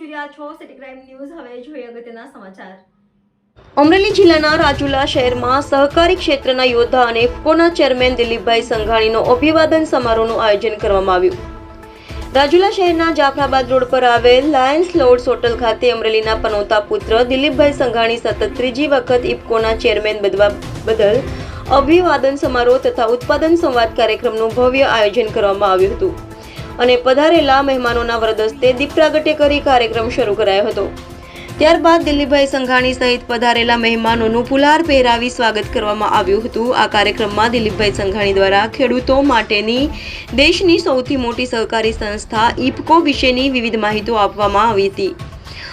રહ્યા છો city crime news. હવે જોઈએ અગત્યના સમાચાર. અમરેલી જિલ્લાના રાજુલા શહેરમાં સહકારી ક્ષેત્રના યોદ્ધા અને ઇફકોના ચેરમેન દિલીપભાઈ સંઘાણીનો અભિવાદન સમારોહનું આયોજન કરવામાં આવ્યું. રાજુલા શહેરના જાફરાબાદ રોડ પર આવેલ લાયન્સ લોર્ડ્સ હોટલ ખાતે અમરેલીના પનોતા પુત્ર દિલીપભાઈ સંઘાણી સતત ત્રીજી વખત ઇફકોના ચેરમેન બનવા બદલ અભિવાદન સમારોહ તથા ઉત્પાદન સંવાદ કાર્યક્રમનું ભવ્ય આયોજન કરવામાં આવ્યું હતું અને પધારેલા મહેમાનોના વરદસ્તે દીપ પ્રાગટ્ય કરી કાર્યક્રમ શરૂ કરાયો હતો. ત્યારબાદ દિલીપભાઈ સંઘાણી સહિત પધારેલા મહેમાનોનું ફુલાર પહેરાવી સ્વાગત કરવામાં આવ્યું હતું. આ કાર્યક્રમમાં દિલીપભાઈ સંઘાણી દ્વારા ખેડૂતો માટેની દેશની સૌથી મોટી સહકારી સંસ્થા ઇફકો વિશેની વિવિધ માહિતીઓ આપવામાં આવી હતી.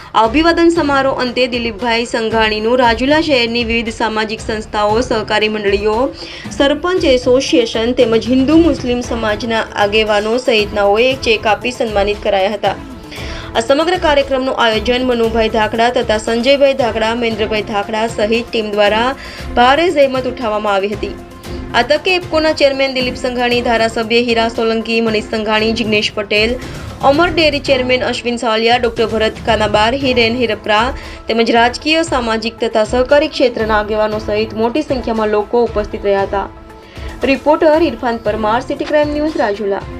આ અભિવાદન સમારોહ અંતે દિલીપભાઈ સંઘાણીનું રાજુલા શહેરની વિવિધ સામાજિક સંસ્થાઓ, સહકારી મંડળીઓ, સરપંચ એસોસિએશન તેમજ હિન્દુ મુસ્લિમ સમાજના આગેવાનો સહિતનાઓએ ચેક આપી સન્માનિત કરાયા હતા. આ સમગ્ર કાર્યક્રમનું આયોજન મનુભાઈ ધાકડા તથા સંજયભાઈ ધાકડા, મહેન્દ્રભાઈ ધાકડા સહિત ટીમ દ્વારા ભારે જહેમત ઉઠાવવામાં આવી હતી. આ તકે ઇફકોના ચેરમેન દિલીપ સંઘાણી, ધારાસભ્ય હીરા સોલંકી, મનીષ સંઘાણી, જિગ્નેશ પટેલ, અમર ડેરી ચેરમેન અશ્વિન સાલિયા, ડોક્ટર ભરત કાનાબાર, હિરેન હિરપરા તેમજ રાજકીય, સામાજિક તથા સહકારી ક્ષેત્રના આગેવાનો સહિત મોટી સંખ્યામાં લોકો ઉપસ્થિત રહ્યા હતા. Reporter Irfan Parmar, city crime news, Rajula.